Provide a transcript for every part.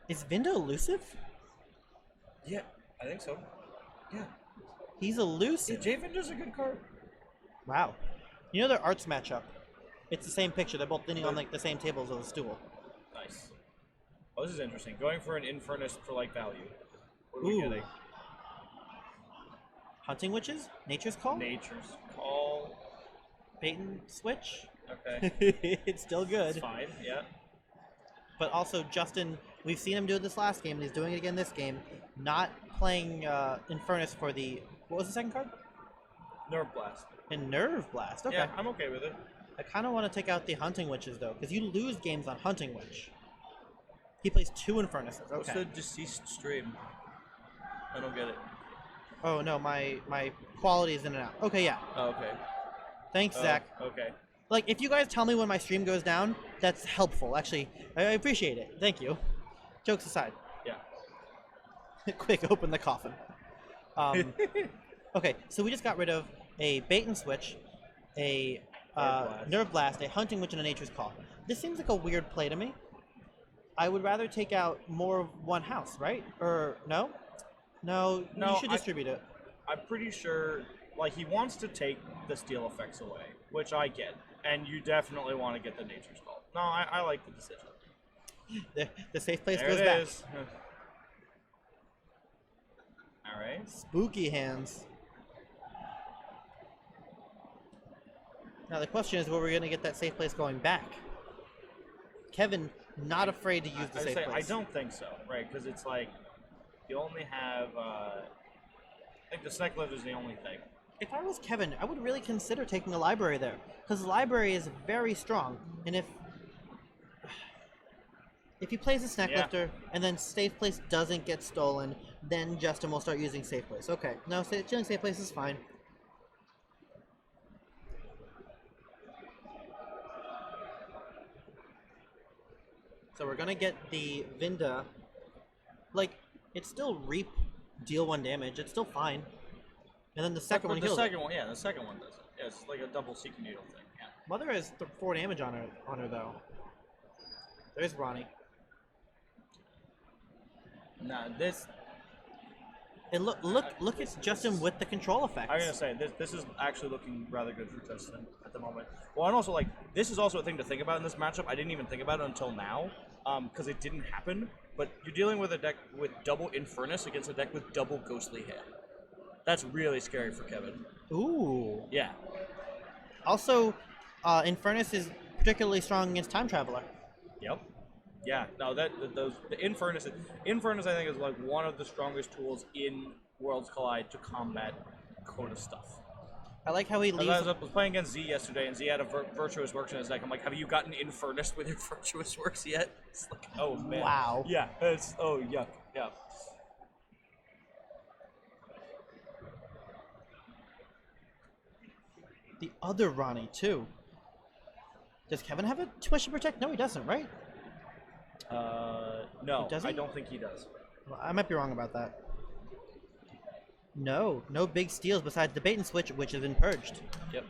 Is Vindo elusive? Yeah, I think so. Yeah. He's elusive. Yeah, Javinder's a good card. Wow. You know their arts matchup? It's the same picture. They're both leaning on like the same tables as a stool. Nice. Oh, this is interesting. Going for an Infernus for like value. What are we getting? Hunting Witches? Nature's Call? Nature's Call. Bait and Switch? Okay. It's still good. It's fine, yeah. But also, Justin, we've seen him do it this last game, and he's doing it again this game. Not playing Infernus for the... What was the second card? Nerve Blast. And Nerve Blast. Okay. Yeah, I'm okay with it. I kind of want to take out the Hunting Witches, though, because you lose games on Hunting Witch. He plays 2 Infernuses. Okay. What's the deceased stream? I don't get it. Oh, no, my quality is in and out. Okay, yeah. Oh, okay. Thanks, Zach. Okay. Like, if you guys tell me when my stream goes down, that's helpful. Actually, I appreciate it. Thank you. Jokes aside. Yeah. Quick, open the coffin. Okay, so we just got rid of a Bait and Switch, a Nerve Blast, a Hunting Witch, and a Nature's Call. This seems like a weird play to me. I would rather take out more of one house, right? Or no? No, you should distribute it. I'm pretty sure, like, he wants to take the steal effects away, which I get. And you definitely want to get the Nature's Call. No, I like the decision. The safe place there goes it back. Is. All right. Spooky hands. Now the question is, where we're going to get that safe place going back? Kevin, not afraid to use the safe place. I don't think so, right? Because it's like, you only have, I think the Snake Lift is the only thing. If I was Kevin, I would really consider taking a library there, because the library is very strong. And if he plays a Snack Lifter and then safe place doesn't get stolen, then Justin will start using safe place. Okay, no, stealing safe place is fine. So we're gonna get the Vinda. Like, it's still reap, deal 1 damage. It's still fine. And then the second one heals. The second one does it. Yeah, it's like a double Seeking Needle thing. Yeah. Mother has 4 damage on her though. There's Ronnie. Nah, this. And look at Justin with the control effects. I'm gonna say this is actually looking rather good for Justin at the moment. Well, and also like this is also a thing to think about in this matchup. I didn't even think about it until now, because it didn't happen. But you're dealing with a deck with double Infernus against a deck with double Ghostly Hand. That's really scary for Kevin. Ooh. Yeah. Also, Infernus is particularly strong against Time Traveler. Yep. Yeah. No, the Infernus I think is like one of the strongest tools in Worlds Collide to combat Coda stuff. I like how he leaves. I was playing against Z yesterday, and Z had a Virtuous Works in his deck. I'm like, have you gotten Infernus with your Virtuous Works yet? It's like, oh man. Wow. Yeah. Yuck. Yeah. The other Ronnie too. Does Kevin have a Tuition Protect? No, he doesn't, right? No. Does he? I don't think he does. Well, I might be wrong about that. No big steals besides the Bait and Switch, which has been purged. Yep.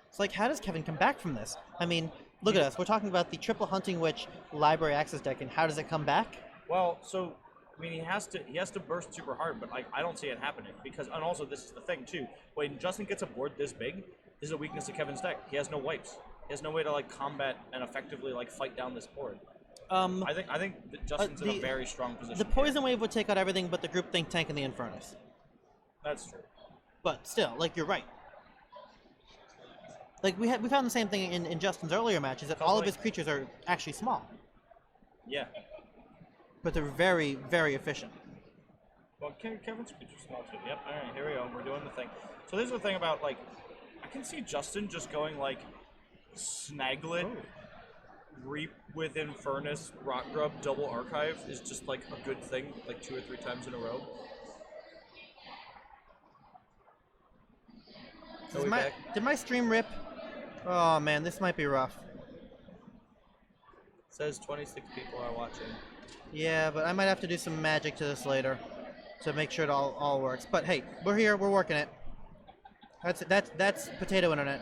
It's like, how does Kevin come back from this? I mean, look at us. We're talking about the triple Hunting Witch library access deck, and how does it come back? Well, so I mean, he has to burst super hard, but like I don't see it happening because, and also this is the thing too. When Justin gets a board this big, this is a weakness of Kevin's deck. He has no wipes. He has no way to like combat and effectively like fight down this board. I think that Justin's in a very strong position. The Poison Wave would take out everything but the Groupthink Tank and the Infernus. That's true. But still, like, you're right. Like, we found the same thing in Justin's earlier matches, that all of his creatures are actually small. Yeah. But they're very, very efficient. Well, Kevin's creature's small too. Yep, alright, here we go. We're doing the thing. So this is the thing about, like, I can see Justin just going, like, Snaglet, Reap with Infernus, Rock Grub, Double Archive is just, like, a good thing, like, 2 or 3 times in a row. Did my stream rip? Oh man, this might be rough. It says 26 people are watching. Yeah, but I might have to do some magic to this later to make sure it all works. But hey, we're here, we're working it. That's potato internet.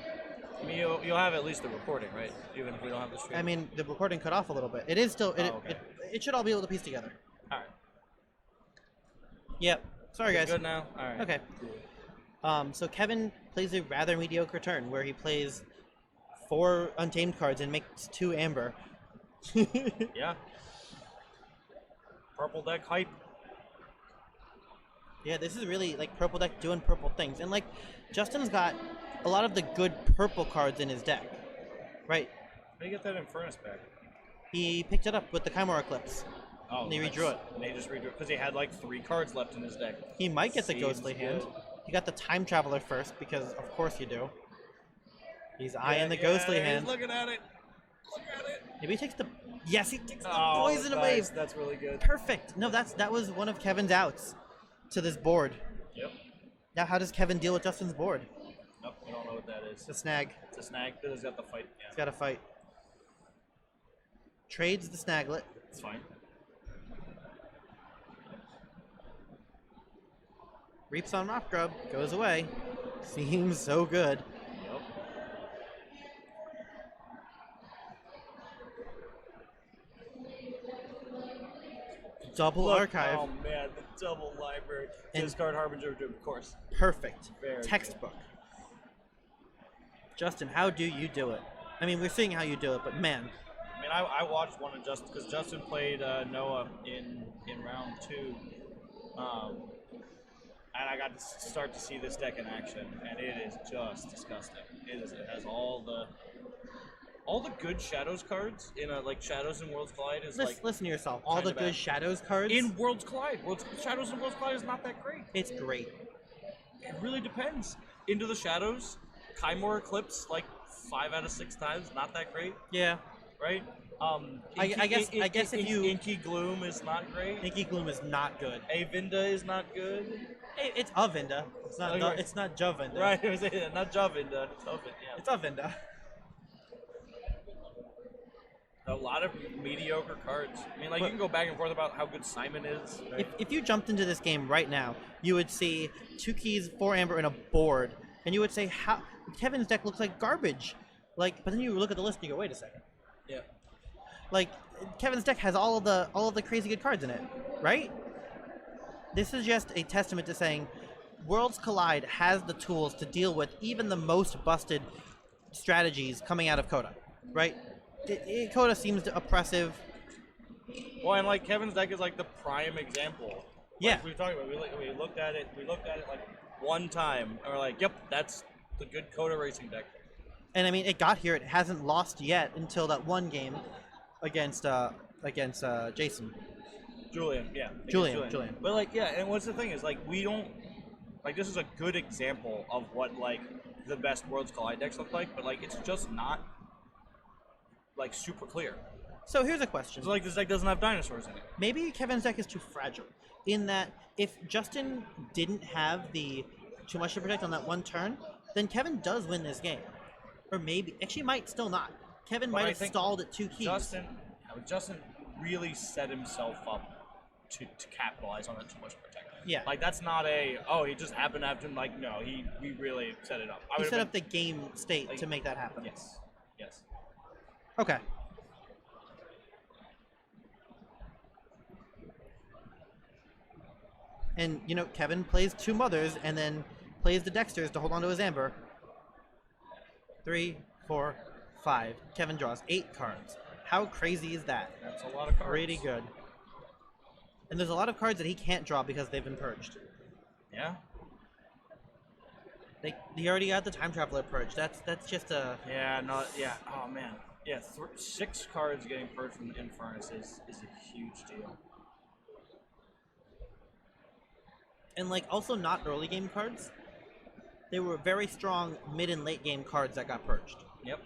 I mean, you'll have at least the recording, right? Even if we don't have the stream. I mean, the recording cut off a little bit. It is still it should all be able to piece together. All right. Yep. Sorry, guys. Good now. All right. Okay. So Kevin plays a rather mediocre turn where he plays 4 Untamed cards and makes 2 Amber. Yeah. Purple deck hype. Yeah, this is really like purple deck doing purple things, and like Justin's got a lot of the good purple cards in his deck, right? How do you get that Infernus back? He picked it up with the Chimera Eclipse. Oh, and he nice. redrew it. And they just redrew it because he had like 3 cards left in his deck. He might get the Seems Ghostly Hand. good. He got the Time Traveler first because of course you do. He's eyeing the Ghostly Hand. He's looking at it. Look at it. Maybe he takes the. Yes, he takes the Oh, Poison nice. Wave. That's really good. Perfect. No, that was one of Kevin's outs to this board. Yep. Now, how does Kevin deal with Justin's board? Nope, we don't know what that is. It's a snag. It's a snag, but he's got the fight. Yeah. He's got to fight. Trades the Snaglet. It's fine. Reaps on Rock Grub. Goes away. Seems so good. Yep. Double Archive. Oh man, the double library. And- Discard Harbinger, of course. Perfect. Very Textbook. Justin, how do you do it? I mean, we're seeing how you do it, but man. I mean, I watched one of Justin because Justin played Noah in round 2, and I got to start to see this deck in action, and it is just disgusting. It has all the good Shadows cards in like Shadows and Worlds Collide is Listen to yourself. All the kinda good bad. Shadows cards. in Worlds Collide. Shadows and Worlds Collide is not that great. It's great. It really depends. Into the Shadows, Chimera Eclipse like 5 out of 6 times, not that great, Yeah. right? I guess if you- Inky Gloom is not great. Inky Gloom is not good. Avinda is not good. It's Avinda. It's not. Okay. It's not Javinda. Right, I was saying, not Javinda. It's Ovid, yeah. It's Avinda. A lot of mediocre cards. I mean, like, you can go back and forth about how good Simon is. Right? If you jumped into this game right now, you would see 2 keys, 4 Amber, and a board, and you would say, "How Kevin's deck looks like garbage." Like, but then you look at the list and you go, "Wait a second." Yeah. Like, Kevin's deck has all of the crazy good cards in it, right? This is just a testament to saying Worlds Collide has the tools to deal with even the most busted strategies coming out of Coda, right? Coda seems oppressive. Well, and like Kevin's deck is like the prime example. Like Yeah. we were talking about. We looked at it. We looked at it like one time, and we're like, "Yep, that's the good Coda racing deck." And I mean, it got here. It hasn't lost yet until that one game against Jason. Julian, yeah. Julian. But like, yeah, and what's the thing is like we don't like this is a good example of what like the best Worlds Collide decks look like, but like it's just not like super clear. So here's a question. So like this deck doesn't have dinosaurs in it. Maybe Kevin's deck is too fragile. In that, if Justin didn't have the too much to protect on that one turn, then Kevin does win this game. Or maybe, actually might still not. Kevin But might I have think stalled at 2 keys. Justin really set himself up to capitalize on that too much protection. Yeah. Like that's not he just happened to have to like no, he really set it up. He set up the game state like, to make that happen. Yes. Yes. Okay. And, you know, Kevin plays 2 Mothers and then plays the Dexters to hold on to his Amber. 3, 4, 5. Kevin draws 8 cards. How crazy is that? That's a lot of cards. Pretty good. And there's a lot of cards that he can't draw because they've been purged. Yeah. He already got the Time Traveler purged. That's just a... Yeah, no, yeah. Oh, man. Yeah, 6 cards getting purged from Infernus is a huge deal. And, like, also not early game cards. They were very strong mid and late game cards that got purged. Yep.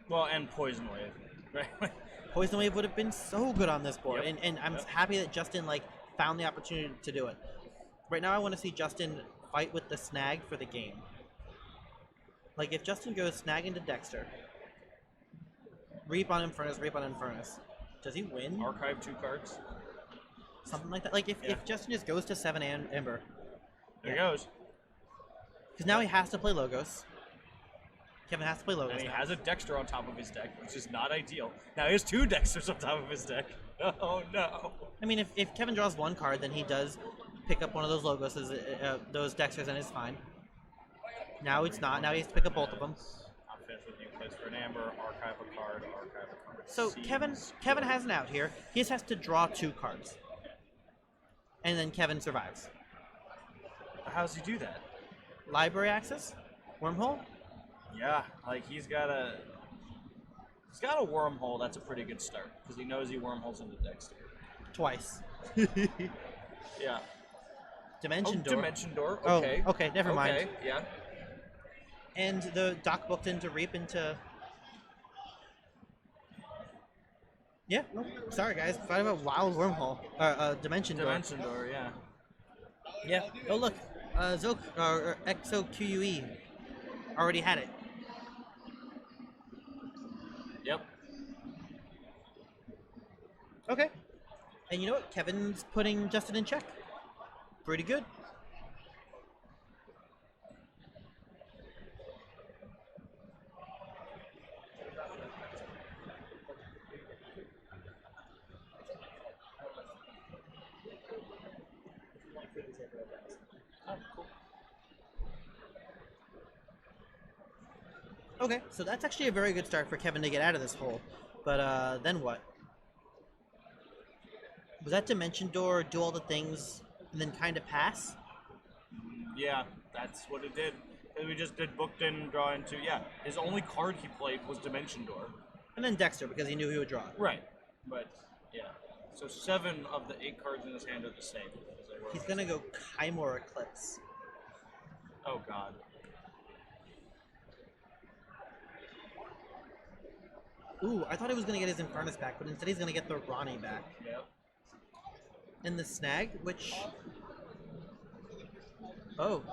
Well, and Poison Wave, right? Poison Wave would have been so good on this board. Yep. And I'm happy that Justin, like, found the opportunity to do it. Right now I want to see Justin fight with the snag for the game. Like, if Justin goes snag into Dexter, Reap on Infernus, does he win? Archive 2 cards. Something like that. Like, if Justin just goes to 7 Ember. There he goes. Because now he has to play Logos. Kevin has to play Logos. And he now. has a Dexter on top of his deck, which is not ideal. Now he has 2 Dexters on top of his deck. Oh no. I mean, if Kevin draws 1 card, then he does pick up one of those Logos, those Dexters, and it's fine. Now it's not. Now he has to pick up both of them. I'm finished with you. Plays for an Amber, archive a card, archive a card. So Kevin has an out here. He just has to draw 2 cards. And then Kevin survives. How does he do that? Library access? Wormhole? Yeah, like he's got a wormhole. That's a pretty good start because he knows he wormholes into Dexter. Twice. Yeah. Dimension Door. Dimension Door. Okay. Oh, okay, never mind. Okay, yeah. And the Doc booked into Reap into... Yeah, no, sorry guys. Forgot about Wild Wormhole. Dimension Door. Dimension Door, yeah. Yeah. Oh look, Zoke, or XOQUE already had it. Yep. Okay. And you know what? Kevin's putting Justin in check. Pretty good. Okay, so that's actually a very good start for Kevin to get out of this hole. But then what? Was that Dimension Door do all the things and then kind of pass? Yeah, that's what it did. We just did booked in, draw into. Yeah, his only card he played was Dimension Door. And then Dexter because he knew he would draw it. Right, but yeah. So 7 of the 8 cards in his hand are the same. He's gonna go Kymor Eclipse. Oh god. Ooh, I thought he was gonna get his Infernus back, but instead he's gonna get the Ronnie back. Yep. And the Snag, which... Oh,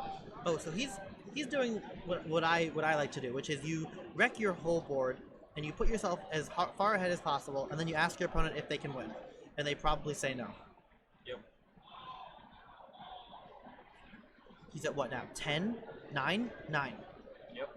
so he's doing what I like to do, which is you wreck your whole board and you put yourself as far ahead as possible, and then you ask your opponent if they can win, and they probably say no. Yep. He's at what now? 10, 9, 9. Yep.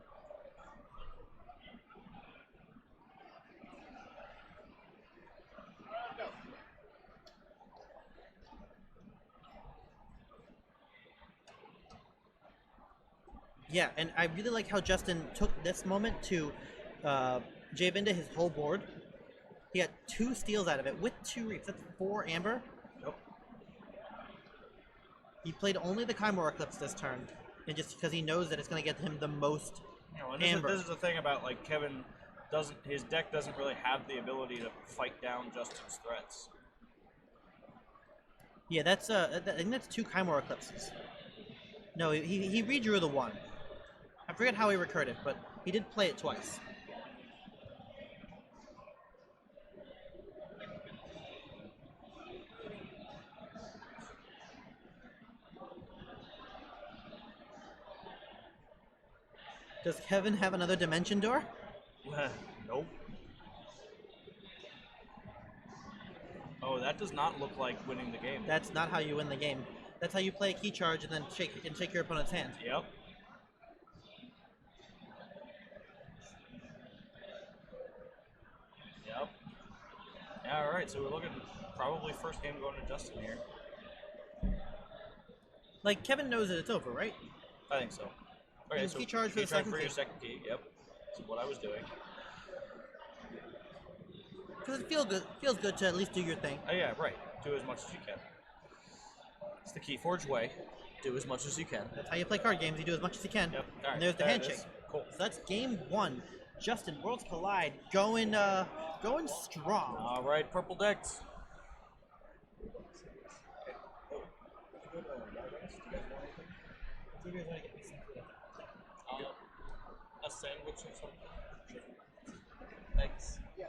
Yeah, and I really like how Justin took this moment to jab into his whole board. He got 2 steals out of it with 2 reaps. That's 4 Amber. Yep. He played only the Kymor Eclipse this turn, and just because he knows that it's going to get him the most And Amber. this is the thing about like Kevin his deck doesn't really have the ability to fight down Justin's threats. Yeah, that's I think that's 2 Kymor Eclipses. No, he redrew the 1. I forget how he recurred it, but he did play it twice. Does Kevin have another Dimension Door? Nope. Oh, that does not look like winning the game. That's not how you win the game. That's how you play a key charge and then shake your opponent's hand. Yep. Yep. Yeah, alright, so we're looking probably first game going to Justin here. Like, Kevin knows that it's over, right? I think so. Okay, Key charge for the second key. your second key, yep. That's what I was doing. Because it feels good to at least do your thing. Oh yeah, right. Do as much as you can. It's the Keyforge way. Do as much as you can. That's how you play card games. You do as much as you can. Yep. All right. And there's the handshake. Cool. So that's game 1. Justin, Worlds Collide, going strong. All right, purple decks. A sandwich or something. Thanks. Yeah.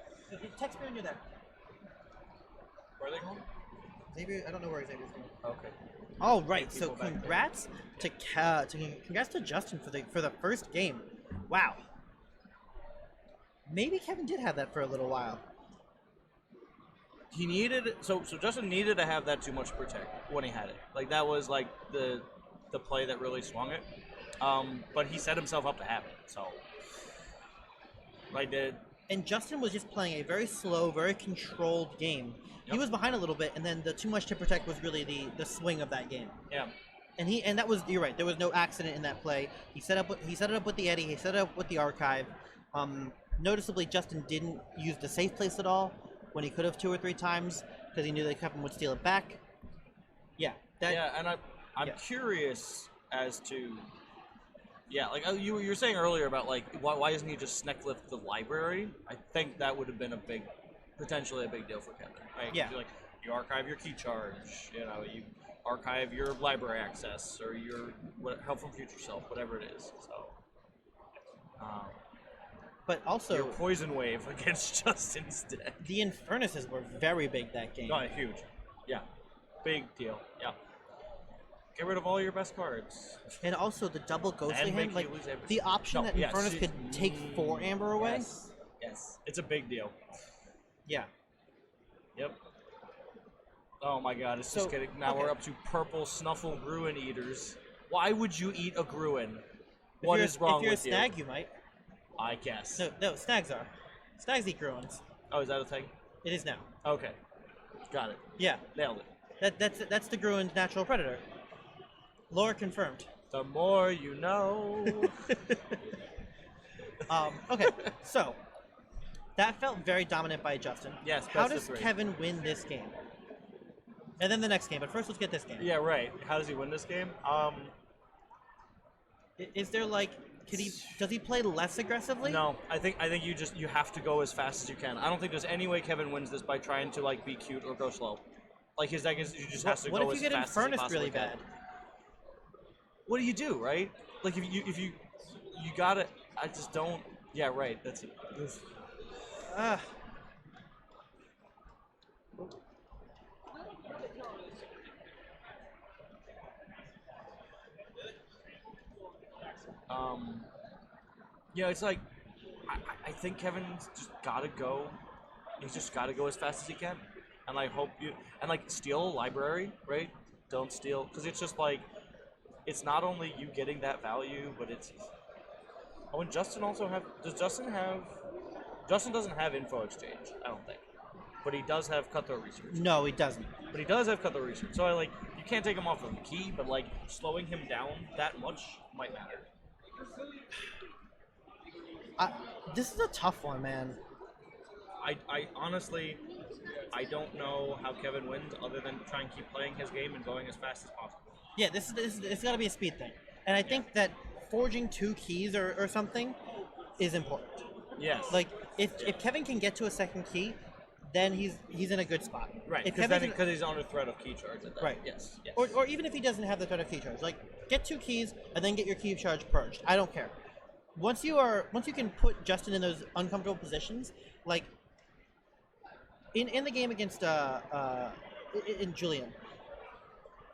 Text me when you're there. Where are they going? Xavier, I don't know where Xavier's going. Okay. All right, so People back there. congrats to Justin for the first game. Wow. Maybe Kevin did have that for a little while. He needed so Justin needed to have that too much protect when he had it. Like that was like the play that really swung it. But he set himself up to have it. So I did. And Justin was just playing a very slow, very controlled game. Yep. He was behind a little bit, and then the too much to protect was really the swing of that game. Yeah. And that was, you're right, there was no accident in that play. He set it up with the Eddie, he set it up with the archive. Noticeably, Justin didn't use the safe place at all when he could have 2 or 3 times because he knew that Kevin would steal it back. Yeah. And I'm curious as to, like you were saying earlier about like why isn't he just Snecklift the library? I think that would have been potentially a big deal for Kevin. Right? Yeah. Like you archive your key charge, you archive your library access or your help from future self, whatever it is. So. But also, your poison wave against Justin's deck. The Infernuses were very big that game. Oh, huge. Yeah. Big deal. Yeah. Get rid of all your best cards. And also the double ghostly And hand, like lose everything. the option that Infernus could take 4 Amber away. Yes. It's a big deal. Yeah. Yep. Oh my god, it's just getting... Now we're up to purple Snuffle Gruin Eaters. Why would you eat a Gruin? What is wrong with you? If you're a snag, you might. I guess. No, snags are. Snags eat Gruins. Oh, is that a thing? It is now. Okay. Got it. Yeah. Nailed it. That's the Gruin's natural predator. Lore confirmed. The more you know. Okay, so that felt very dominant by Justin. Yes. How does Kevin win this game? And then the next game, but first let's get this game. Yeah, right. How does he win this game? Is there like, does he play less aggressively? No, I think you have to go as fast as you can. I don't think there's any way Kevin wins this by trying to like be cute or go slow. Like his deck is, you just has to go as fast as he possibly can. What if you get Infernus really bad? What do you do, right? Like if you gotta, I just don't. Yeah, right. That's it. Yeah, it's like I think Kevin's just gotta go. He's just gotta go as fast as he can, and I hope you like steal a library, right? Don't steal, because it's just like it's not only you getting that value, but it's. Oh, and Justin also have. Does Justin have? Justin doesn't have info exchange, I don't think, but he does have cutthroat research. No, he doesn't. But he does have cutthroat research, so you can't take him off of the key, but like slowing him down that much might matter. This is a tough one, man. I honestly, I don't know how Kevin wins other than try and keep playing his game and going as fast as possible. Yeah, it's got to be a speed thing. And I think that forging 2 keys or something is important. Yes. Like, if Kevin can get to a second key, then he's in a good spot. Right, because he's under threat of key charge at that. Right. Yes. Or even if he doesn't have the threat of key charge. Like, get 2 keys and then get your key charge purged. I don't care. Once you can put Justin in those uncomfortable positions, like in the game against in Julian,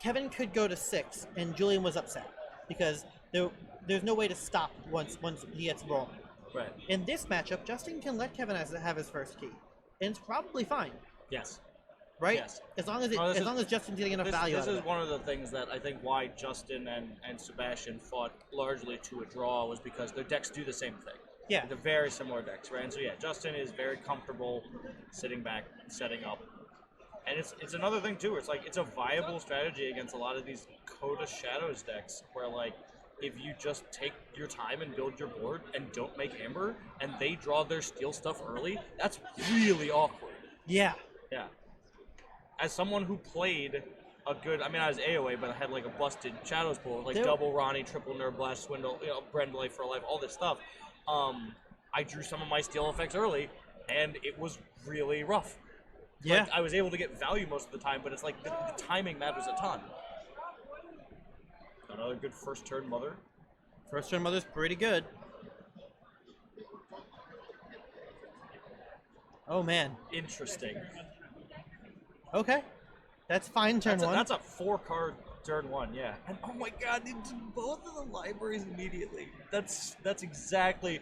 Kevin could go to 6 and Julian was upset because there's no way to stop once he gets rolling. Right. In this matchup, Justin can let Kevin have his first key, and it's probably fine. Yes. Right? Yes. As long as Justin's getting enough value out of it. This is one of the things that I think why Justin and Sebastian fought largely to a draw was because their decks do the same thing. Yeah. They're very similar decks, right? And so yeah, Justin is very comfortable sitting back, setting up. And it's another thing too, where it's like it's a viable strategy against a lot of these Coda Shadows decks where like if you just take your time and build your board and don't make Amber and they draw their steal stuff early, that's really awkward. Yeah. Yeah. As someone who played a good, I mean, I was AOA, but I had like a busted Shadows pool, like double Ronnie, triple Nerve Blast, Swindle, Brendley for life, all this stuff. I drew some of my steal effects early, and it was really rough. Yeah. Like, I was able to get value most of the time, but it's like the timing matters a ton. Another good first turn Mother. First turn Mother's pretty good. Oh man. Interesting. Okay. That's fine, turn 1. That's a 4-card turn 1, yeah. And oh my god, they did both of the libraries immediately. That's exactly...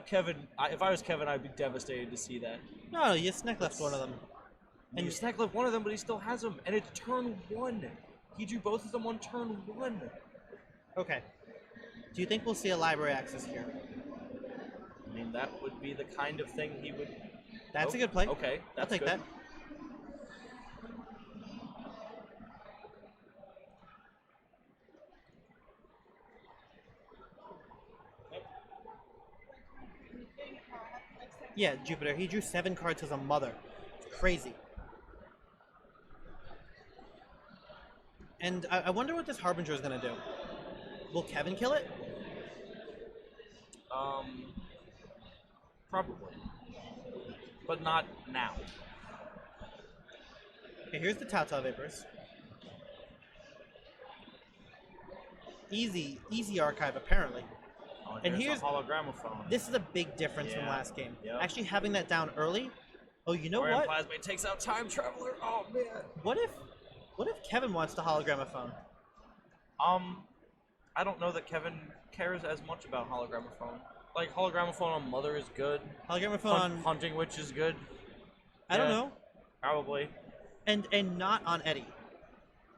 Kevin, if I was Kevin, I'd be devastated to see that. No, you snack left one of them. And you snack left one of them, but he still has them. And it's turn 1. He drew both of them on turn 1. Okay. Do you think we'll see a library access here? mean, that would be the kind of thing he would... That's a good play. Okay, I'll take good. that. Yeah, Jupiter. He drew 7 cards as a mother. It's crazy. And I wonder what this Harbinger is going to do. Will Kevin kill it? Probably. But not now. Okay, here's the Tau Vapors. Easy archive, apparently. Oh, And here's a hologramophone. This is a big difference from last game. Yep. Actually having that down early. Oh, you know Orion what? Plasmate takes out Time Traveler. Oh man. What if Kevin wants to hologramophone? I don't know that Kevin cares as much about hologramophone. Like hologramophone on Mother is good. Hologramophone on Hunting Witch is good. I don't know. Probably. And not on Eddie.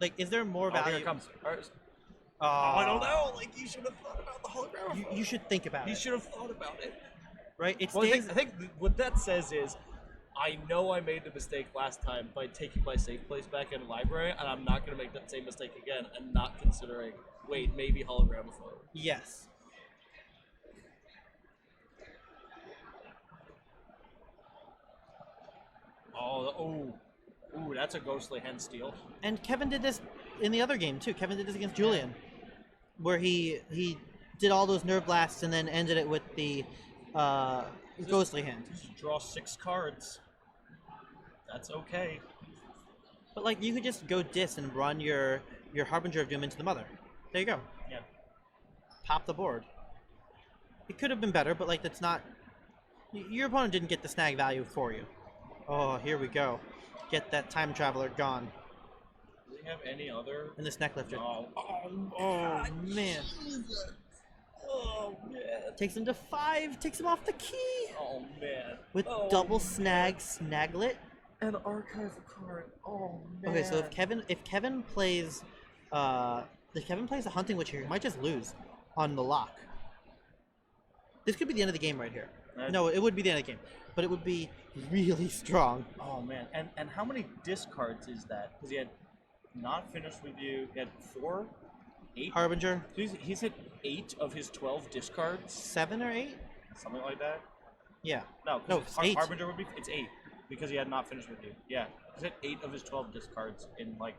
Like, is there more value? Here it comes. I don't know. Like, you should have thought about the hologramophone. You should think about it. You should have thought about it. Right? It Well, stays. I think what that says is, I know I made the mistake last time by taking my safe place back in the library, and I'm not going to make that same mistake again, and not considering, wait, maybe hologramophone. Yes. Ooh, that's a ghostly hen steal. And Kevin did this in the other game too. Kevin did this against Julian, where he did all those nerve blasts and then ended it with the ghostly hand. Just draw 6 cards. That's okay. But like, you could just go dis and run your Harbinger of Doom into the Mother. There you go. Yeah. Pop the board. It could have been better, but like, that's not. Your opponent didn't get the snag value for you. Oh, here we go. Get that Time Traveler gone. Do we have any other? And this neck lifter. Oh, man. Oh man. Takes him to 5. Takes him off the key. Oh man. With double snag snaglet. And archive a card. Oh man. Okay, so if Kevin plays a Hunting Witch here, he might just lose on the lock. This could be the end of the game right here. No, it would be the end of the game, but it would be really strong. Oh man, and how many discards is that? Because he had not finished with you. He had 4, 8. Harbinger. He's hit 8 of his 12 discards. 7 or 8? Something like that. Yeah. No, it's 8. Harbinger would be. It's 8 because he had not finished with you. Yeah, he's hit 8 of his 12 discards in like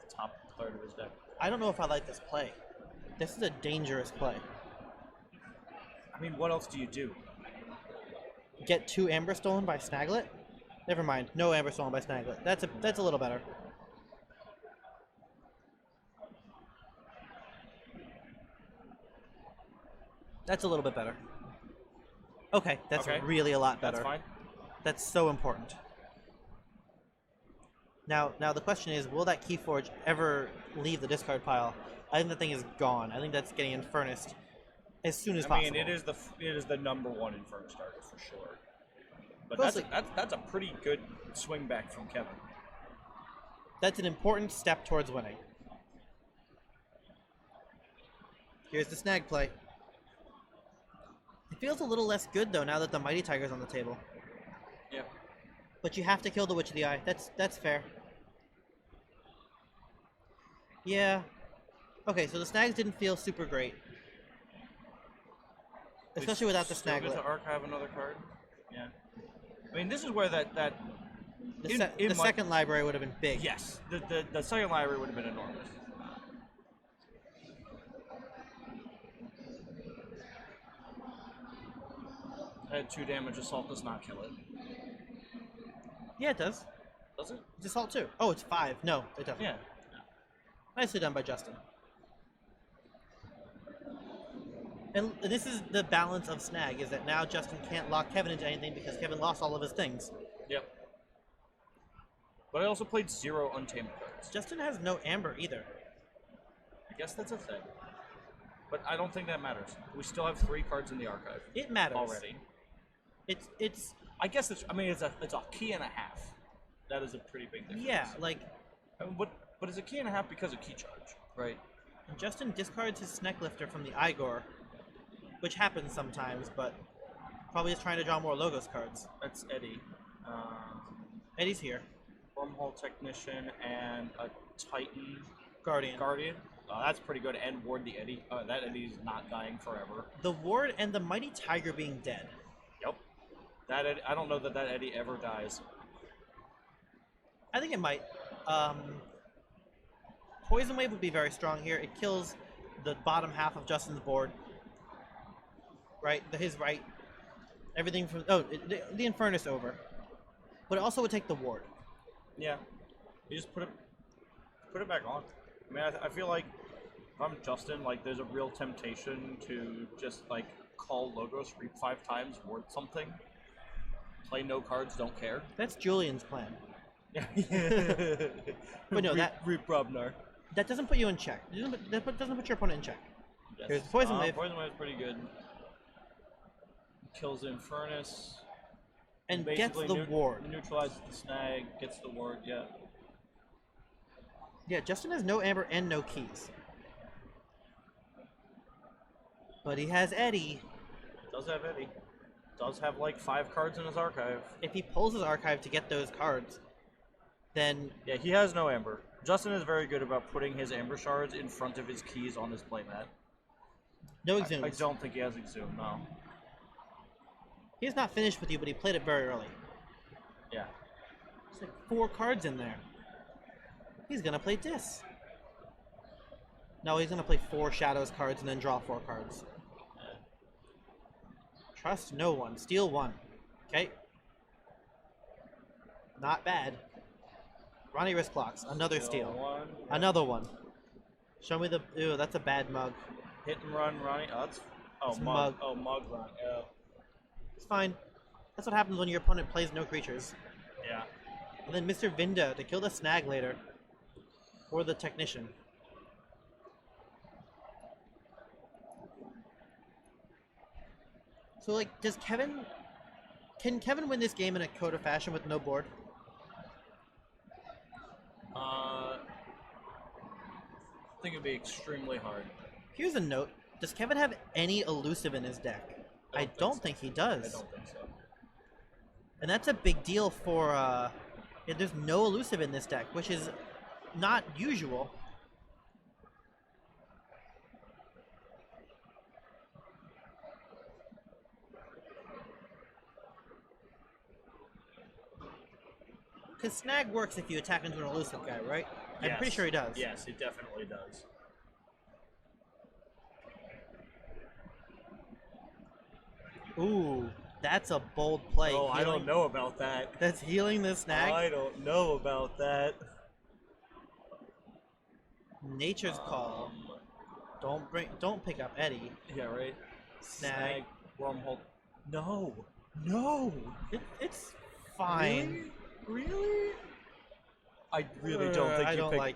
the top third of his deck. I don't know if I like this play. This is a dangerous play. I mean, what else do you do? Get 2 Amber stolen by Snaglet? Never mind. No Amber stolen by Snaglet. That's a little better. That's a little bit better. Okay, that's really a lot better. That's fine. That's so important. Now the question is, will that Keyforge ever leave the discard pile? I think the thing is gone. I think that's getting infernused as soon as possible. I mean, it is the number 1 Inferno starter for sure. But Mostly, that's a pretty good swing back from Kevin. That's an important step towards winning. Here's the snag play. It feels a little less good though now that the Mighty Tiger's on the table. Yeah. But you have to kill the Witch of the Eye. That's fair. Yeah. Okay, so the snags didn't feel super great. Especially without the snaglet. To archive another card. Yeah. I mean, this is where the second library would have been big. Yes, the second library would have been enormous. At 2 damage, assault does not kill it. Yeah, it does. Does it? It's assault 2. Oh, it's 5. No, it doesn't. Yeah. Nicely done by Justin. And this is the balance of snag, is that now Justin can't lock Kevin into anything because Kevin lost all of his things. Yep. But I also played 0 untamed cards. Justin has no Amber either. I guess that's a thing. But I don't think that matters. We still have 3 cards in the archive. It matters. Already. It's I guess it's a key and a half. That is a pretty big difference. Yeah, like I mean, but it's a key and a half because of key charge, right? Justin discards his Snecklifter from the Igor which happens sometimes, but probably just trying to draw more Logos cards. That's Eddie. Eddie's here. Wormhole Technician and a Titan Guardian. That's pretty good. And Ward the Eddie. That Eddie's not dying forever. The Ward and the Mighty Tiger being dead. Yep. That Eddie, I don't know that Eddie ever dies. I think it might. Poison Wave would be very strong here. It kills the bottom half of Justin's board. Right? His right. Everything from... Oh, the Infernus over. But it also would take the Ward. Yeah. You just put it back on. I mean, I feel like if I'm Justin, like, there's a real temptation to just, like, call Logos, reap 5 times, ward something. Play no cards, don't care. That's Julian's plan. But no, reap Robnar. That doesn't put you in check. That doesn't put your opponent in check. Yes. Here's Poison Wave. Poison Wave is pretty good. Kills the Infernus. And gets the ward. Neutralizes the snag, gets the ward, yeah. Yeah, Justin has no Amber and no keys. But he has Eddie. Does have Eddie. Does have like 5 cards in his archive. If he pulls his archive to get those cards, then... Yeah, he has no Amber. Justin is very good about putting his Amber shards in front of his keys on his playmat. No Exhumes. I don't think he has Exhume, no. He's not finished with you, but he played it very early. Yeah. There's like 4 cards in there. He's gonna play Dis. No, he's gonna play 4 Shadows cards and then draw 4 cards. Trust no one. Steal 1. Okay. Not bad. Ronnie Risk Clocks. Another steal. One. Another one. Show me the... Ew, that's a bad mug. Hit and run, Ronnie. Oh, that's... Oh, it's mug. Oh, mug run. Yeah. It's fine. That's what happens when your opponent plays no creatures. Yeah. And then Mr. Vinda to kill the snag later. Or the technician. So, like, can Kevin win this game in a Coda fashion with no board? I think it'd be extremely hard. Here's a note. Does Kevin have any elusive in his deck? I don't think he does. I don't think so. And that's a big deal for, yeah, there's no elusive in this deck, which is not usual. Because snag works if you attack into an elusive guy, right? Yes. I'm pretty sure he does. Yes, it definitely does. Ooh, that's a bold play. Oh, I don't know about that. That's healing the snag? I don't know about that. Nature's Call. Don't pick up Eddie. Yeah, right. Snag. Wormhole. No. No. It's fine. Really? I really don't think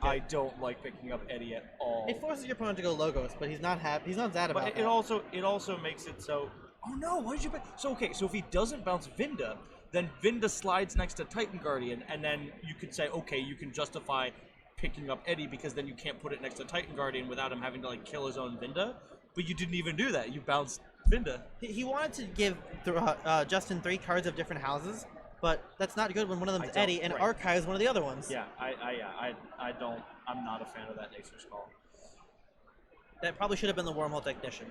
I don't like picking up Eddie at all. It forces your opponent to go Logos, but he's not happy. He's not sad about it. But it also makes it so. Oh no! Why did you pick? So okay, so if he doesn't bounce Vinda, then Vinda slides next to Titan Guardian, and then you could say, okay, you can justify picking up Eddie because then you can't put it next to Titan Guardian without him having to like kill his own Vinda. But you didn't even do that. You bounced Vinda. He wanted to give Justin 3 cards of different houses, but that's not good when one of them's Eddie and Archive is one of the other ones. Yeah, I'm not a fan of that Nature's Call. That probably should have been the Wormhole Technician.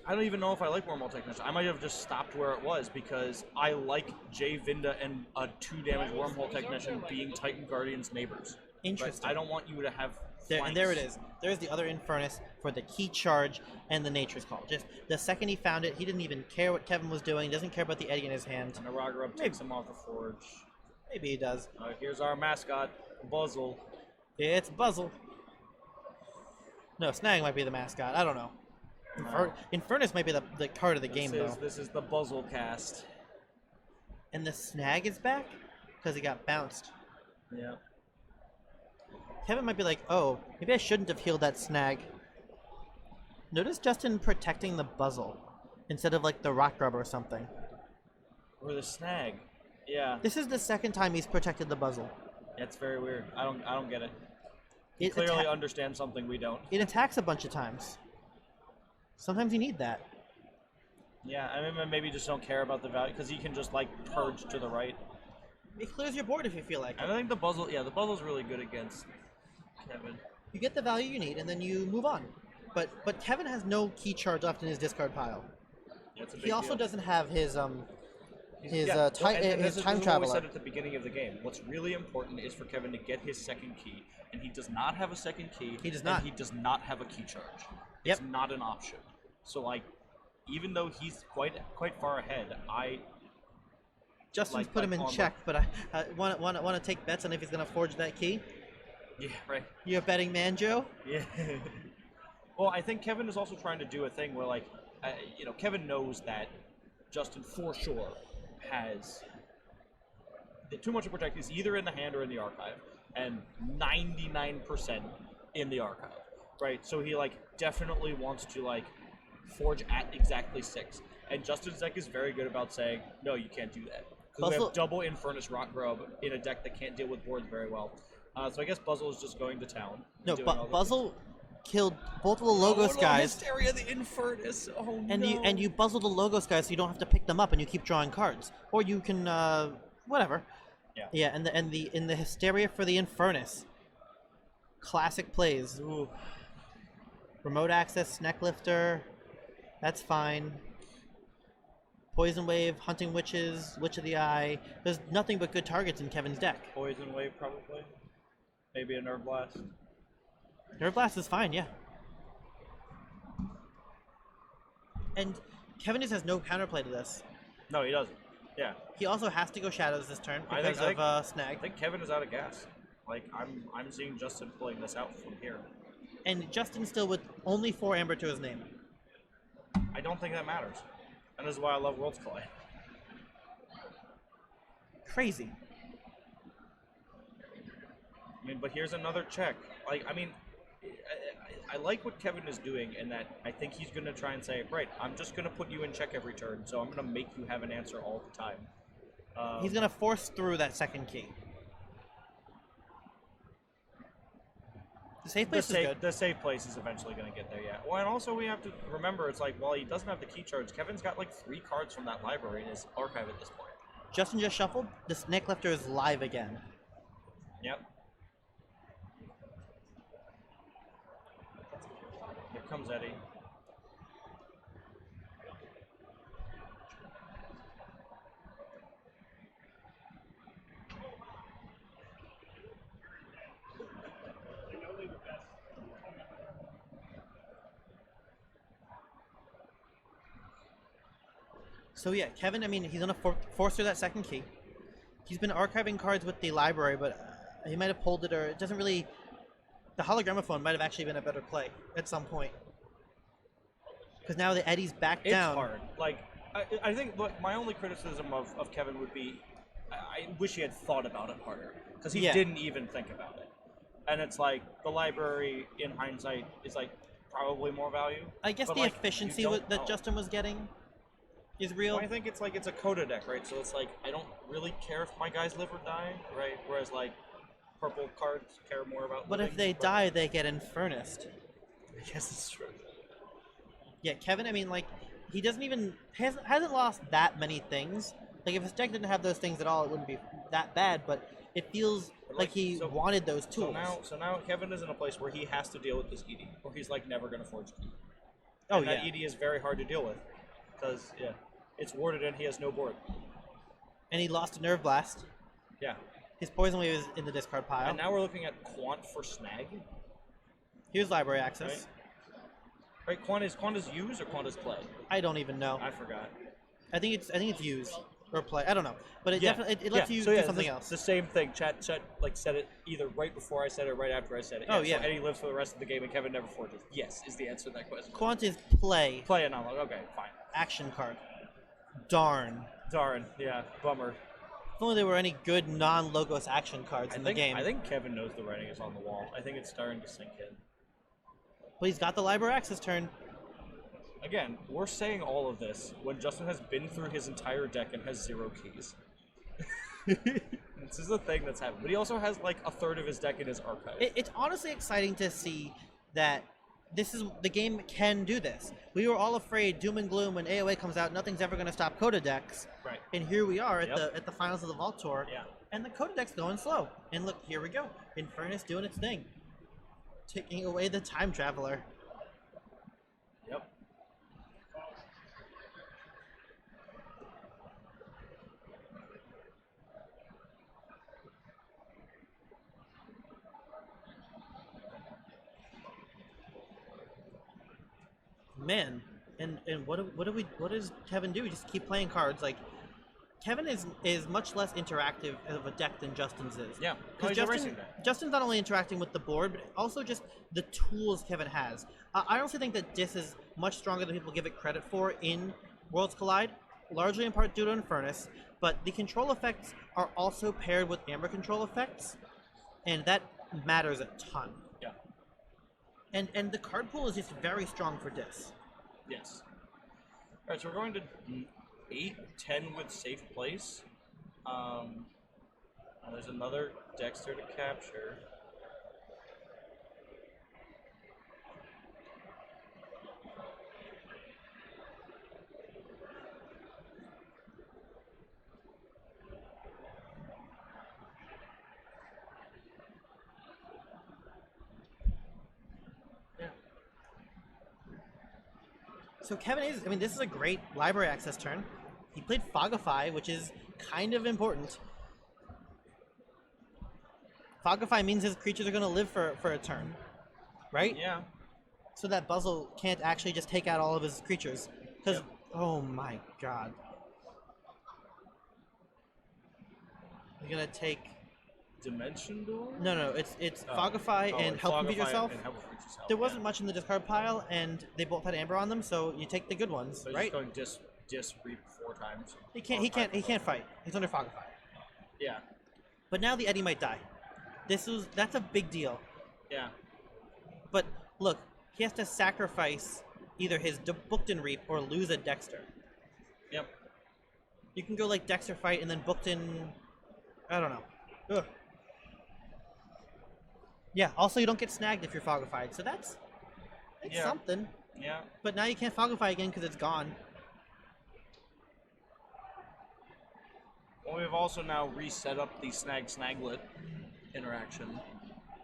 I don't even know if I like Wormhole Technician. I might have just stopped where it was because I like J Vinda and a 2-damage Wormhole Technician being Titan Guardian's neighbors. Interesting. Right? I don't want you to have there, and there it is. There's the other Infernus for the Key Charge and the Nature's Call. Just the second he found it, he didn't even care what Kevin was doing. He doesn't care about the Eddie in his hand. And Aragarub takes him off the forge. Maybe he does. Here's our mascot, Buzzle. It's Buzzle. No, Snag might be the mascot. I don't know. Infernus might be the card of the game, though. This is the Buzzle cast. And the Snag is back? Because he got bounced. Yeah. Kevin might be like, oh, maybe I shouldn't have healed that Snag. Notice Justin protecting the Buzzle instead of like the Rock Grub or something. Or the Snag. Yeah. This is the second time he's protected the Buzzle. That's very weird. I don't get it. He clearly understands something we don't. It attacks a bunch of times. Sometimes you need that. Yeah, I mean, maybe just don't care about the value because he can just like purge to the right. It clears your board if you feel like it. And I think the puzzle's really good against Kevin. You get the value you need, and then you move on. But Kevin has no key charge left in his discard pile. Yeah, it's a big He also deal. doesn't have his and time this is what we traveler. said at the beginning of the game. What's really important is for Kevin to get his second key, and he does not have a second key. He does not. And he does not have a key charge. Yep. It's not an option. So like, even though he's quite far ahead, Justin's like- put him like in on check, but I want to take bets on if he's going to forge that key. yeah, right. You're a betting man, Joe? Yeah. Well, I think Kevin is also trying to do a thing where, like, Kevin knows that Justin for sure has too much to protect. Is either in the hand or in the archive, and 99% in the archive, right? So he like definitely wants to like forge at exactly 6. And Justin's deck is very good about saying, no, you can't do that. Because we have double Infernus Rock Grub in a deck that can't deal with boards very well. So I guess Buzzle is just going to town. No, Buzzle killed both of the Logos guys. Hysteria, the Infernus. Oh and no. you buzzle the Logos guys so you don't have to pick them up and you keep drawing cards. Or you can whatever. Yeah. Yeah, and the Hysteria for the Infernus. Classic plays. Ooh. Remote access, Snecklifter. That's fine. Poison Wave, Hunting Witches, Witch of the Eye. There's nothing but good targets in Kevin's deck. Poison Wave, probably. Maybe a Nerve Blast. Nerve Blast is fine, yeah. And Kevin just has no counterplay to this. No, he doesn't. Yeah. He also has to go Shadows this turn I because think- of Snag. I think Kevin is out of gas. Like, I'm seeing Justin pulling this out from here. And Justin still with only 4 Amber to his name. I don't think that matters. And this is why I love Worlds Collide. Crazy. I mean, but here's another check. Like, I mean, I like what Kevin is doing in that I think he's going to try and say, right, I'm just going to put you in check every turn, so I'm going to make you have an answer all the time. He's going to force through that second key. The safe place is good. The safe place is eventually going to get there, yeah. Well, and also we have to remember, it's like, while he doesn't have the key charge, Kevin's got like 3 cards from that library in his archive at this point. Justin just shuffled. The Snecklifter is live again. Yep. Here comes Eddie. So yeah, Kevin, I mean, he's going to force through that second key. He's been archiving cards with the library, but he might have pulled it, or it doesn't really... The Hologramophone might have actually been a better play at some point. Because now the Eddie's back down. It's hard. Like, I think my only criticism of Kevin would be, I wish he had thought about it harder. Because he didn't even think about it. And it's like, the library, in hindsight, is like, probably more value. I guess but the like, efficiency you don't that know. Justin was getting is real. Well, I think it's like, it's a Coda deck, right? So it's like, I don't really care if my guys live or die, right? Whereas like, purple cards care more about But living, if they die, they get Infernused. I guess it's true. Yeah, Kevin, I mean, like, he doesn't even... hasn't lost that many things. Like, if his deck didn't have those things at all, it wouldn't be that bad, but it feels like he wanted those tools. So now Kevin is in a place where he has to deal with this ED, where he's like never going to forge key. Oh, And yeah. that ED is very hard to deal with, because, yeah, it's warded and he has no board. And he lost a Nerve Blast. Yeah. His Poison Wave is in the discard pile. And now we're looking at Quant for Snag. Here's Library Access. Right, Quant is use or Quant is play? I don't even know. I forgot. I think it's use or play. I don't know, but it definitely it lets you so, do something else. The same thing. Chat like said it either right before I said it, right after I said it. Oh, yeah. So Eddie lives for the rest of the game, and Kevin never forges. Yes, is the answer to that question. Quant is play. Play and unlock. Okay, fine. Action card. Darn. Darn. Yeah. Bummer. If only there were any good non-logos action cards in the game. I think Kevin knows the writing is on the wall. I think it's starting to sink in. But he's got the Library Access turn. Again, we're saying all of this when Justin has been through his entire deck and has 0 keys. This is a thing that's happened. But he also has like a third of his deck in his archive. It's honestly exciting to see that the game can do this. We were all afraid, doom and gloom, when AOA comes out, nothing's ever going to stop Coda decks. Right. And here we are at the finals of the Vault Tour. Yeah. And the Coda deck's going slow. And look, here we go. Infernus doing its thing. Taking away the Time Traveler. Yep. Man, and what does Kevin do? We just keep playing cards. Like, Kevin is much less interactive of a deck than Justin's is. Yeah, because Justin's not only interacting with the board, but also just the tools Kevin has. I also think that Dis is much stronger than people give it credit for in Worlds Collide, largely in part due to Infernus, but the control effects are also paired with Amber control effects, and that matters a ton. Yeah. And the card pool is just very strong for Dis. Yes. All right, so we're going to 8, 10 with safe place. There's another Dexter to capture. So Kevin is, I mean, this is a great library access turn. He played Fogify, which is kind of important. Fogify means his creatures are going to live for a turn, right? Yeah. So that Buzzle can't actually just take out all of his creatures. Because, oh my god. You're going to take... Dimension Door? No, it's Fogify and Help From Beat Yourself. There wasn't much in the discard pile, and they both had Amber on them, so you take the good ones, so right? Going dis reap 4 times. He can't fight. He's under Fogify. Yeah. But now the Eddie might die. That's a big deal. Yeah. But look, he has to sacrifice either his Booked-in Reap or lose a Dexter. Yep. You can go like Dexter fight and then Booked-in... I don't know. Ugh. Yeah, also you don't get snagged if you're Fogified, so that's something. Yeah. But now you can't Fogify again because it's gone. Well, we've also now reset up the snaglet interaction.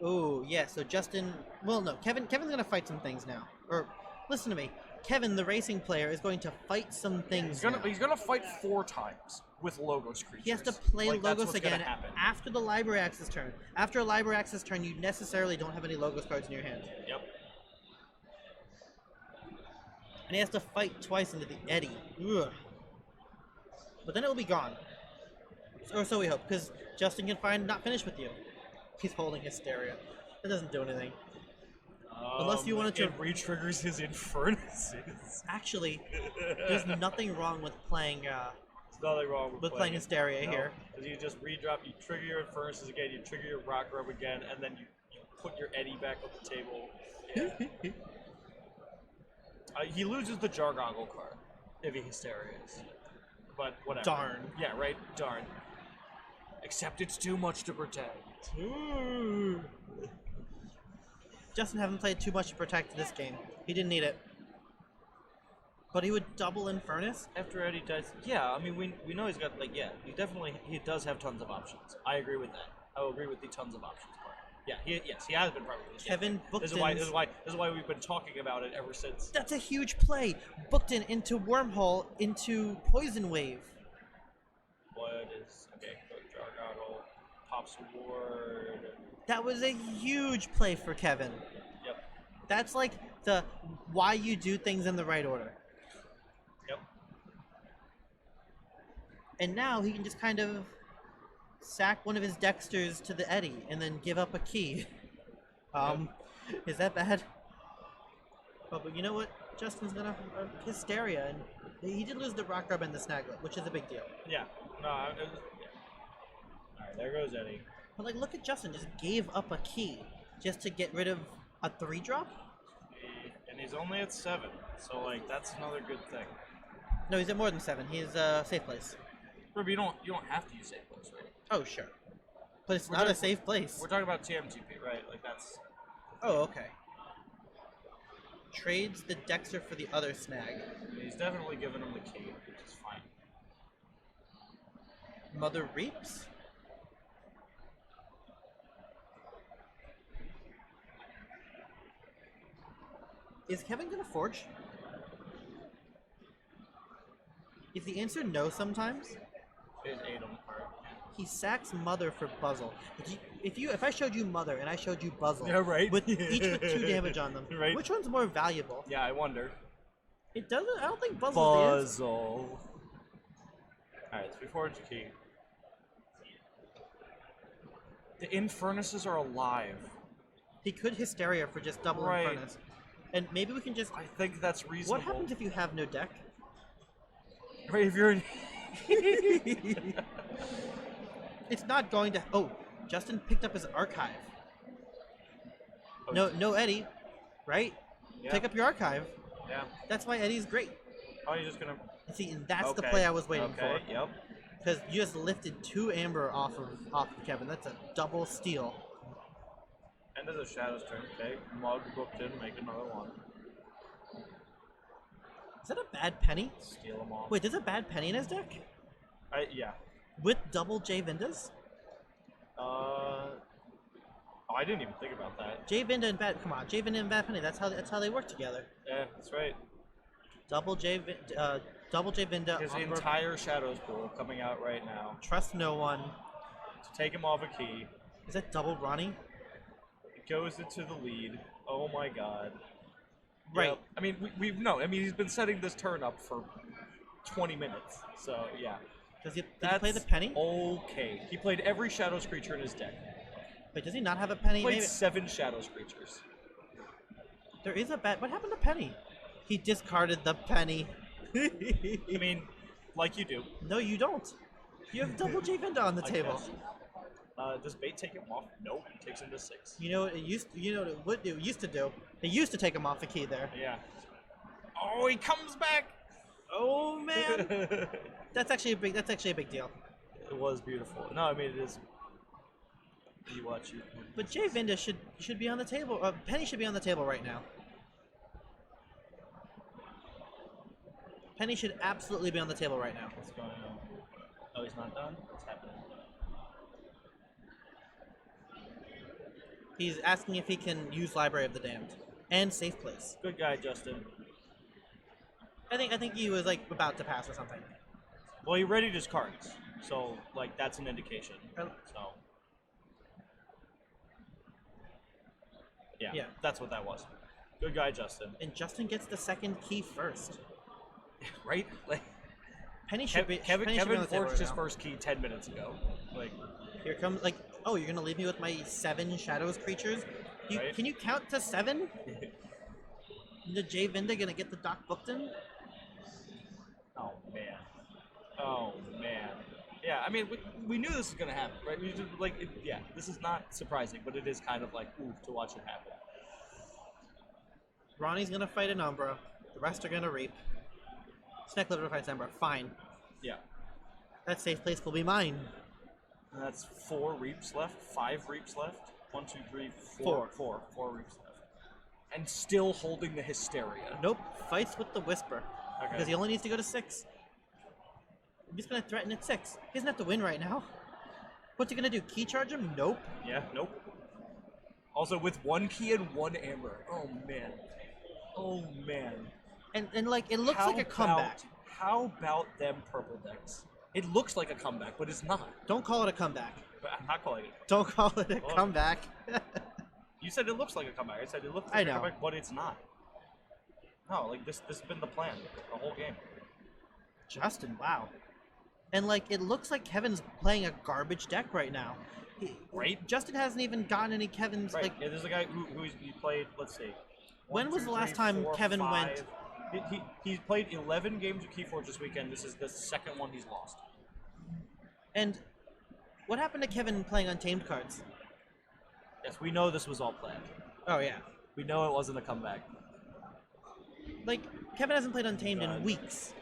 Ooh, yeah, so Justin... Well, no, Kevin's going to fight some things now. Or, listen to me. Kevin, the racing player, is going to fight some things now. He's gonna fight 4 times with Logos creatures. He has to play like, Logos again after the library access turn. After a library access turn, you necessarily don't have any Logos cards in your hand. Yep. And he has to fight twice into the Eddie. Ugh. But then it will be gone. Or so we hope, because Justin can not finish with you. He's holding Hysteria. That doesn't do anything. Unless you wanted to... It re-triggers his Infernuses. Actually, there's nothing wrong with playing... There's nothing wrong with playing Hysteria here. Because you just re-drop, you trigger your Infernuses again, you trigger your Rock Rub again, and then you put your Eddie back on the table. Yeah. He loses the Jargoggle card if he Hysterias. But whatever. Darn. Yeah, right? Darn. Except it's too much to protect. Justin haven't played too much to protect this game. He didn't need it. But he would double Infernus? After Eddie dies, yeah, I mean, we know he's got, like, yeah, he does have tons of options. I agree with that. I will agree with the tons of options part. Yeah, he has been probably. Kevin Booked-in. This is why we've been talking about it ever since. That's a huge play. Booked-in into Wormhole into Poison Wave. What is okay? Jargoggle pops a ward. That was a huge play for Kevin. Yep. That's like the why you do things in the right order. Yep. And now he can just kind of sack one of his Dexters to the Eddie and then give up a key. Is that bad? Oh, but you know what? Justin's gonna Hysteria, and he did lose the Rock Rub and the Snaglet, which is a big deal. Yeah. No. All right, there goes Eddie. But like, look at Justin, just gave up a key just to get rid of a 3-drop. And he's only at 7, so like that's another good thing. No, he's at more than 7. He's safe place. But you don't have to use safe place, right? Oh sure, but it's not a safe place. We're talking about TMTP, right? Like that's. Oh okay. trades the Dexter for the other snag. He's definitely giving him the key, which is fine. Mother Reaps? Is Kevin gonna forge? Is the answer no sometimes? His 8 on the card. He sacks Mother for Buzzle. If I showed you Mother and I showed you Buzzle, Yeah, right. with each with 2 damage on them, Right. which one's more valuable? Yeah, I wonder. It doesn't. I don't think Buzzle's the answer. All right, so we forge the key. The Infurnaces are alive. He could Hysteria for just double Right. Infernus. And maybe we can just... I think that's reasonable. What happens if you have no deck? Right, if you're in... It's not going to... Oh, Justin picked up his archive. Oh, No Eddie, right? Yeah. Pick up your archive. Yeah. That's why Eddie's great. Oh, you're just gonna... See, and that's the Okay. play I was waiting Okay, for. yep. Because you just lifted 2 Amber off of Kevin. That's a double steal. End of the Shadow's turn. Okay, Mug booked in, make another one. Is that a bad penny? Steal them off. Wait, there's a bad penny in his deck? Yeah. With double J Vindas? Oh, I didn't even think about that. J Vinda and bad... Come on, J Vinda and bad penny. That's how they work together. Yeah, that's right. Double J Vinda. His Umbra- entire Shadows pool coming out right now. Trust no one. To take him off a key. Is that double Ronnie? It goes into the lead. Oh my god. Right. Yep. I mean, I mean, he's been setting this turn up for 20 minutes. So, yeah. Did he play the penny? Okay. He played every Shadows creature in his deck. Wait, does he not have a penny? He played Maybe... 7 Shadows creatures. There is a bad... What happened to penny? He discarded the penny. I mean, like you do. No, you don't. You have double J Vinda on the I table. guess. Does bait take him off? Nope, it takes him to 6. You know what it used to do? It used to take him off the key there. Yeah. Oh, he comes back! Oh man, that's actually a big deal. It was beautiful. No, I mean it is. You watch you. But J Vinda should be on the table. Penny should be on the table right now. Penny should absolutely be on the table right now. What's going on? Oh, he's not done. What's happening? He's asking if he can use Library of the Damned and Safe Place. Good guy, Justin. I think he was like about to pass or something. Well, he readied his cards, so like that's an indication. So. Yeah, that's what that was. Good guy, Justin. And Justin gets the second key first. Right? Like Penny should be. Kevin Penny should be on the table forged right his now. first key 10 minutes ago. Like Here comes like, oh, you're gonna leave me with my 7 Shadows creatures? Right. Can you count to 7? The J Vinda gonna get the Doc booked in? Oh man. Oh man. Yeah, I mean we knew this was gonna happen, right? We just yeah, this is not surprising, but it is kind of like ooh to watch it happen. Ronnie's gonna fight an Umbra. The rest are gonna reap. Snack Liver fights Umbra. Fine. Yeah. That Safe Place will be mine. And that's 4 reaps left, 5 reaps left. 1, 2, 3, 4 reaps left. And still holding the Hysteria. Nope. Fights with the Whisper. Okay. Because he only needs to go to 6. He's gonna threaten at 6. He doesn't have to win right now. What's he gonna do? Key charge him? Nope. Yeah, nope. Also with 1 key and 1 amber. Oh man. Oh man. And like it looks like a comeback. How about them purple decks? It looks like a comeback, but it's not. Don't call it a comeback. But I'm not calling it. Don't call it a comeback. You said it looks like a comeback. I said it looks I like know. a comeback, but it's not. No, like this has been the plan the whole game. Justin, wow. And like it looks like Kevin's playing a garbage deck right now. Right? Justin hasn't even gotten any Kevin's Right. like. Yeah, there's a guy who he played. Let's see. When was the last time Kevin went? He played 11 games of Keyforge this weekend. This is the second one he's lost. And what happened to Kevin playing Untamed cards? Yes, we know this was all planned. Oh yeah. We know it wasn't a comeback. Like Kevin hasn't played Untamed in weeks.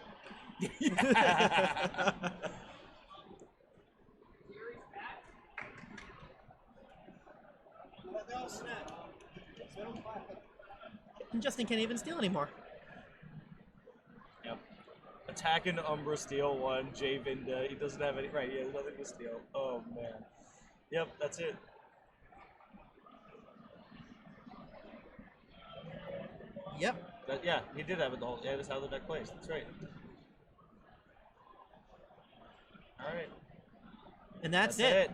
And Justin can't even steal anymore. Yep. Attack into Umbra, steal 1. J Vinda, he doesn't have any. Right, he has nothing to steal. Oh, man. Yep, that's it. Yep. Yeah, he did have it the whole. Yeah, that's how the deck plays. That's right. All right. And that's it.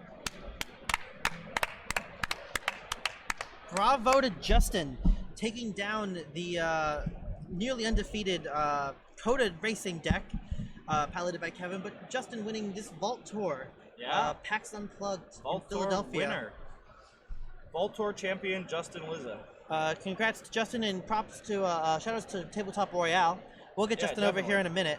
Bravo to Justin, taking down the nearly undefeated Coda Racing deck, piloted by Kevin, but Justin winning this Vault Tour. Yeah. PAX Unplugged Vault in Philadelphia. Tour winner. Vault Tour champion Justin Liza. Congrats to Justin, and props to shoutouts to Tabletop Royale. We'll get Justin definitely over here in a minute.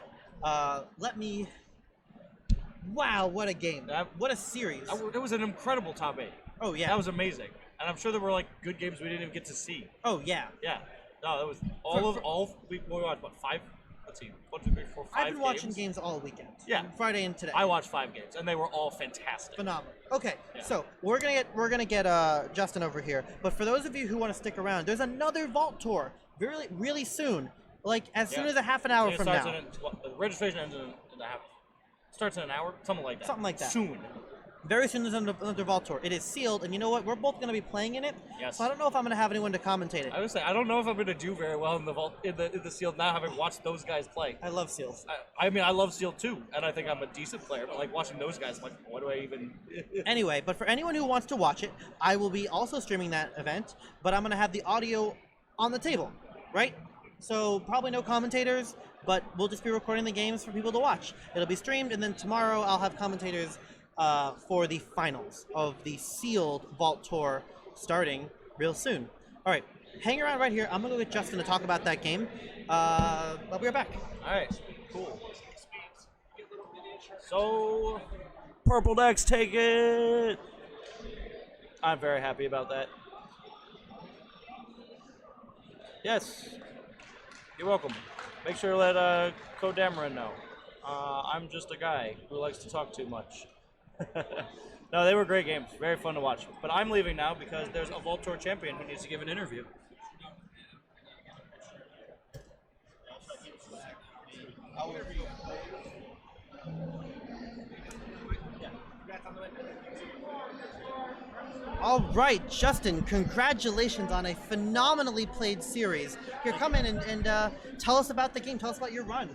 Wow, what a game! What a series! It was an incredible top 8. Oh yeah, that was amazing, and I'm sure there were like good games we didn't even get to see. Oh yeah, yeah. No, that was we watched what 5? Let's see, 1, 2, 3, 4, 5. I've been watching games all weekend. Yeah, Friday and today. I watched 5 games, and they were all fantastic. Phenomenal. Okay, so we're gonna get Justin over here. But for those of you who want to stick around, there's another Vault Tour really soon. Like as soon as a half an hour from now. The registration ends in a half. Starts in an hour, something like that. Something like that. Soon. Very soon there's another Vault Tour. It is sealed, and you know what? We're both going to be playing in it. Yes. So I don't know if I'm going to have anyone to commentate it. I would say I don't know if I'm going to do very well in the vault in the sealed now, having watched those guys play. I love seals. I mean, I love sealed too, and I think I'm a decent player. But like watching those guys, I'm like, what do I even? Anyway, but for anyone who wants to watch it, I will be also streaming that event, but I'm going to have the audio on the table, right? So probably no commentators, but we'll just be recording the games for people to watch. It'll be streamed, and then tomorrow I'll have commentators for the finals of the sealed Vault Tour starting real soon. All right, hang around right here. I'm going to go get Justin to talk about that game. I'll be right back. All right, cool. So, purple decks, take it! I'm very happy about that. Yes. You're welcome. Make sure to let CoDameron know. I'm just a guy who likes to talk too much. No, they were great games. Very fun to watch. But I'm leaving now because there's a Vault Tour champion who needs to give an interview. All right, Justin, congratulations on a phenomenally played series. Here, come in and tell us about the game. Tell us about your run.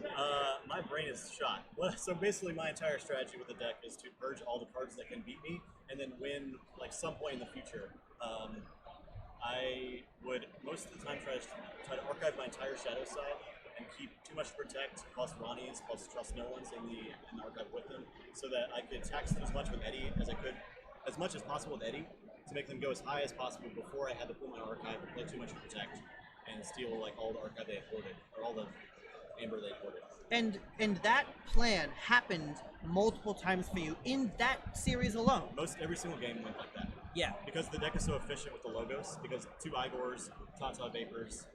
My brain is shot. So basically my entire strategy with the deck is to purge all the cards that can beat me and then win like some point in the future. I would most of the time try to archive my entire shadow side and keep too much to protect plus Ronnie's plus trust no ones in the archive with them so that I could tax them as much with Eddie as I could, as much as possible with Eddie, to make them go as high as possible before I had to pull my archive and play too much to protect and steal like all the archive they had hoarded, or all the amber they had hoarded. And that plan happened multiple times for you in that series alone. Every single game went like that. Yeah. Because the deck is so efficient with the logos, because 2 Igors, Tata Vapors,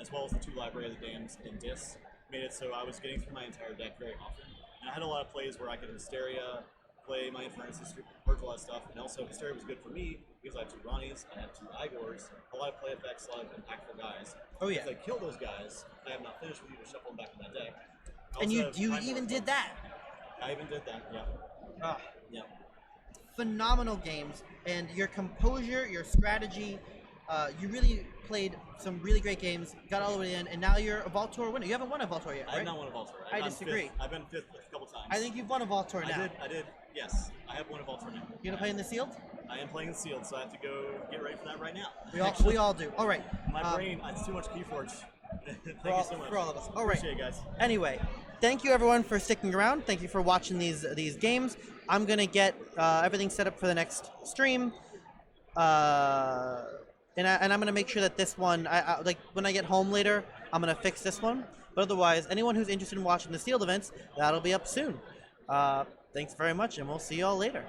as well as the 2 Library of the Dams and Dis, made it so I was getting through my entire deck very often. And I had a lot of plays where I could Hysteria, play my Infernus, purge a lot of stuff, and also Hysteria was good for me because I have 2 Ronnies, I have 2 Igors, a lot of play effects, a lot of impactful guys. Oh yeah. If I kill those guys, I have not finished with you to shuffle them back in my deck. And you even did that. I even did that, yeah. Ah. Yeah. Phenomenal games, and your composure, your strategy, you really played some really great games, got all the way in, and now you're a Vault Tour winner. You haven't won a Vault Tour yet, right? I have not won a Vault Tour. I disagree. I've been 5th a couple times. I think you've won a Vault Tour now. I did, yes. I have won a Vault Tour now. You gonna play in the sealed? I am playing in sealed, so I have to go get ready for that right now. We all do. All right. My brain, it's too much Keyforge. Thank you so much. For all of us. All right. Appreciate it, guys. Anyway, thank you everyone for sticking around. Thank you for watching these games. I'm gonna get everything set up for the next stream, and I'm gonna make sure that this one, like when I get home later, I'm gonna fix this one. But otherwise, anyone who's interested in watching the sealed events, that'll be up soon. Thanks very much, and we'll see y'all later.